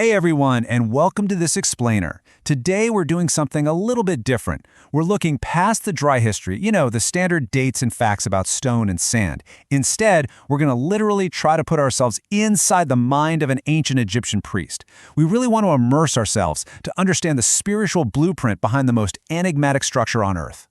Hey everyone, and welcome to this explainer. Today we're doing something a little bit different. We're looking past the dry history, the standard dates and facts about stone and sand. Instead, we're going to literally try to put ourselves inside the mind of an ancient Egyptian priest. We really want to immerse ourselves to understand the spiritual blueprint behind the most enigmatic structure on Earth.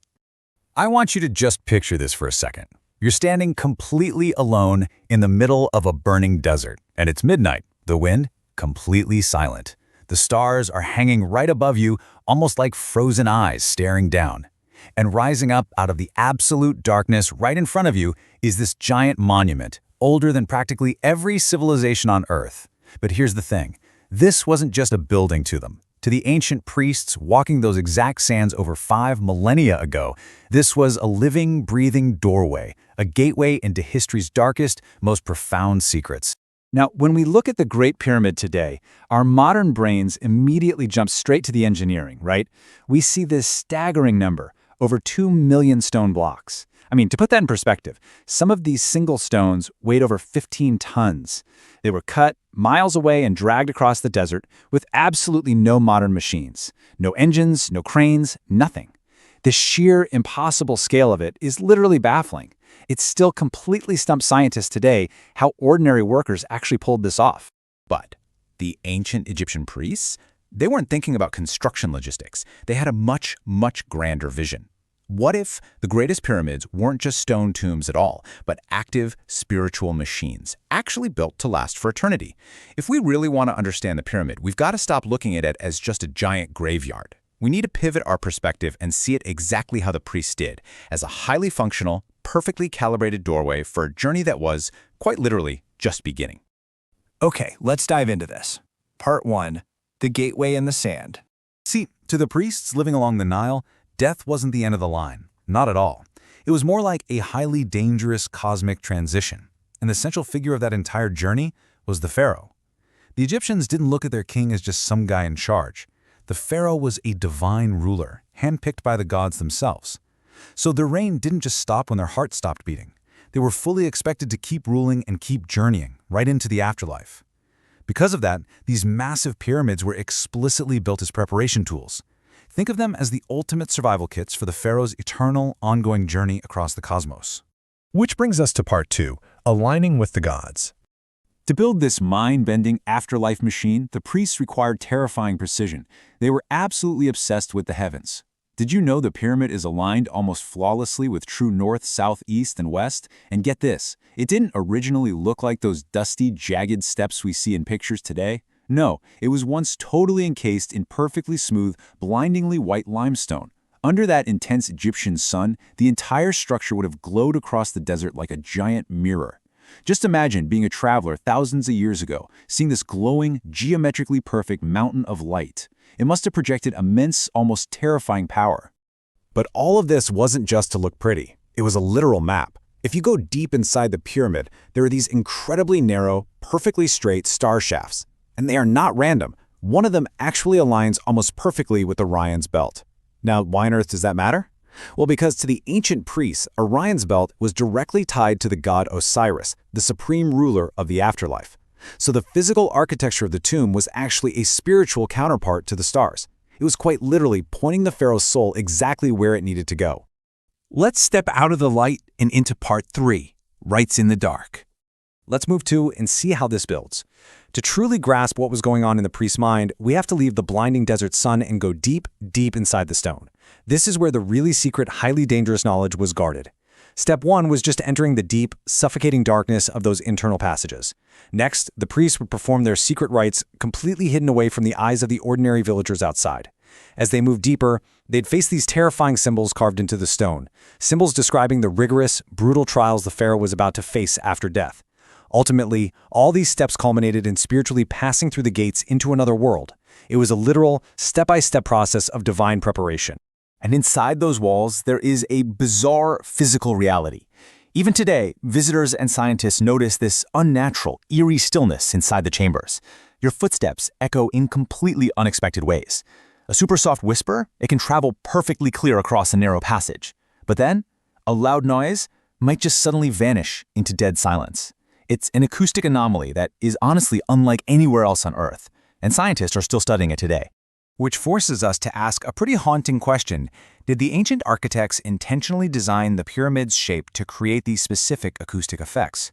I want you to just picture this for a second. You're standing completely alone in the middle of a burning desert, and it's midnight. The wind completely silent. The stars are hanging right above you, almost like frozen eyes staring down. And rising up out of the absolute darkness right in front of you is this giant monument, older than practically every civilization on Earth. But here's the thing. This wasn't just a building to them. To the ancient priests walking those exact sands over 5 millennia ago, this was a living, breathing doorway, a gateway into history's darkest, most profound secrets. Now, when we look at the Great Pyramid today, our modern brains immediately jump straight to the engineering, right? We see this staggering number, over 2 million stone blocks. I mean, to put that in perspective, some of these single stones weighed over 15 tons. They were cut miles away and dragged across the desert with absolutely no modern machines. No engines, no cranes, nothing. The sheer impossible scale of it is literally baffling. It still completely stumps scientists today how ordinary workers actually pulled this off. But the ancient Egyptian priests, they weren't thinking about construction logistics. They had a much, much grander vision. What if the greatest pyramids weren't just stone tombs at all, but active spiritual machines, actually built to last for eternity? If we really want to understand the pyramid, we've got to stop looking at it as just a giant graveyard. We need to pivot our perspective and see it exactly how the priests did, as a highly functional, perfectly calibrated doorway for a journey that was, quite literally, just beginning. Okay, let's dive into this. Part 1. The Gateway in the Sand. See, to the priests living along the Nile, death wasn't the end of the line. Not at all. It was more like a highly dangerous cosmic transition. And the central figure of that entire journey was the Pharaoh. The Egyptians didn't look at their king as just some guy in charge. The Pharaoh was a divine ruler, handpicked by the gods themselves. So their reign didn't just stop when their heart stopped beating. They were fully expected to keep ruling and keep journeying, right into the afterlife. Because of that, these massive pyramids were explicitly built as preparation tools. Think of them as the ultimate survival kits for the Pharaoh's eternal, ongoing journey across the cosmos. Which brings us to part 2, aligning with the gods. To build this mind-bending afterlife machine, the priests required terrifying precision. They were absolutely obsessed with the heavens. Did you know the pyramid is aligned almost flawlessly with true north, south, east, and west? And get this, it didn't originally look like those dusty, jagged steps we see in pictures today. No, it was once totally encased in perfectly smooth, blindingly white limestone. Under that intense Egyptian sun, the entire structure would have glowed across the desert like a giant mirror. Just imagine being a traveler thousands of years ago, seeing this glowing, geometrically perfect mountain of light. It must have projected immense, almost terrifying power. But all of this wasn't just to look pretty. It was a literal map. If you go deep inside the pyramid, there are these incredibly narrow, perfectly straight star shafts. And they are not random. One of them actually aligns almost perfectly with Orion's belt. Now, why on earth does that matter? Well, because to the ancient priests, Orion's belt was directly tied to the god Osiris, the supreme ruler of the afterlife. So the physical architecture of the tomb was actually a spiritual counterpart to the stars. It was quite literally pointing the pharaoh's soul exactly where it needed to go. Let's step out of the light and into part 3, Rites in the Dark. Let's move to and see how this builds. To truly grasp what was going on in the priest's mind, we have to leave the blinding desert sun and go deep, deep inside the stone. This is where the really secret, highly dangerous knowledge was guarded. Step 1 was just entering the deep, suffocating darkness of those internal passages. Next, the priests would perform their secret rites completely hidden away from the eyes of the ordinary villagers outside. As they moved deeper, they'd face these terrifying symbols carved into the stone, symbols describing the rigorous, brutal trials the pharaoh was about to face after death. Ultimately, all these steps culminated in spiritually passing through the gates into another world. It was a literal, step-by-step process of divine preparation. And inside those walls, there is a bizarre physical reality. Even today, visitors and scientists notice this unnatural, eerie stillness inside the chambers. Your footsteps echo in completely unexpected ways. A super soft whisper, it can travel perfectly clear across a narrow passage. But then, a loud noise might just suddenly vanish into dead silence. It's an acoustic anomaly that is honestly unlike anywhere else on Earth. and scientists are still studying it today. Which forces us to ask a pretty haunting question. Did the ancient architects intentionally design the pyramid's shape to create these specific acoustic effects?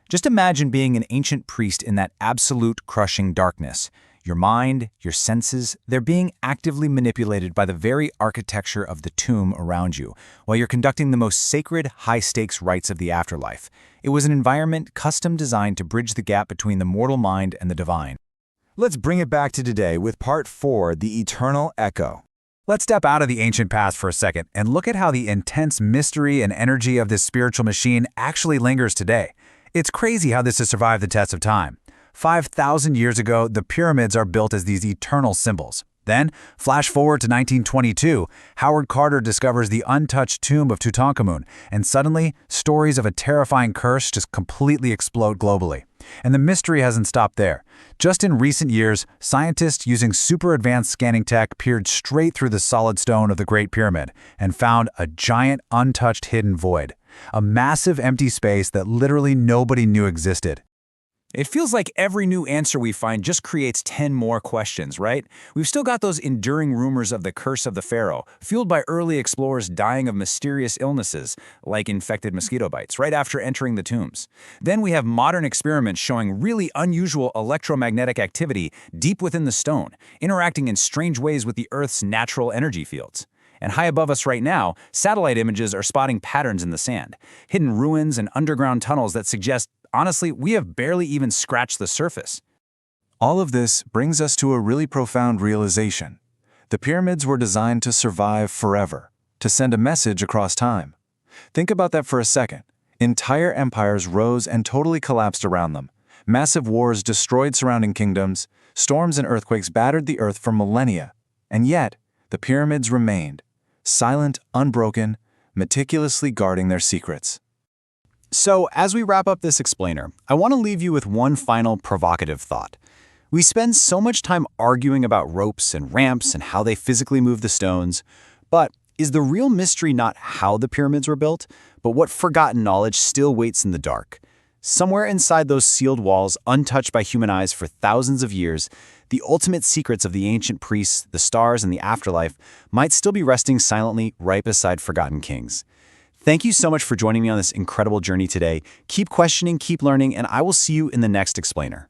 Just imagine being an ancient priest in that absolute crushing darkness. Your mind, your senses, they're being actively manipulated by the very architecture of the tomb around you, while you're conducting the most sacred, high-stakes rites of the afterlife. It was an environment custom designed to bridge the gap between the mortal mind and the divine. Let's bring it back to today with part 4, the eternal echo. Let's step out of the ancient past for a second and look at how the intense mystery and energy of this spiritual machine actually lingers today. It's crazy how this has survived the test of time. 5,000 years ago, the pyramids are built as these eternal symbols. Then, flash forward to 1922, Howard Carter discovers the untouched tomb of Tutankhamun, and suddenly, stories of a terrifying curse just completely explode globally. And the mystery hasn't stopped there. Just in recent years, scientists using super advanced scanning tech peered straight through the solid stone of the Great Pyramid and found a giant, untouched hidden void. A massive empty space that literally nobody knew existed. It feels like every new answer we find just creates 10 more questions, right? We've still got those enduring rumors of the curse of the Pharaoh, fueled by early explorers dying of mysterious illnesses, like infected mosquito bites, right after entering the tombs. Then we have modern experiments showing really unusual electromagnetic activity deep within the stone, interacting in strange ways with the Earth's natural energy fields. And high above us right now, satellite images are spotting patterns in the sand, hidden ruins and underground tunnels that suggest, honestly, we have barely even scratched the surface. All of this brings us to a really profound realization. The pyramids were designed to survive forever, to send a message across time. Think about that for a second. Entire empires rose and totally collapsed around them. Massive wars destroyed surrounding kingdoms. Storms and earthquakes battered the earth for millennia. And yet, the pyramids remained, silent, unbroken, meticulously guarding their secrets. So, as we wrap up this explainer, I want to leave you with one final provocative thought. We spend so much time arguing about ropes and ramps and how they physically move the stones, but is the real mystery not how the pyramids were built, but what forgotten knowledge still waits in the dark? Somewhere inside those sealed walls, untouched by human eyes for thousands of years, the ultimate secrets of the ancient priests, the stars, and the afterlife might still be resting silently right beside forgotten kings. Thank you so much for joining me on this incredible journey today. Keep questioning, keep learning, and I will see you in the next explainer.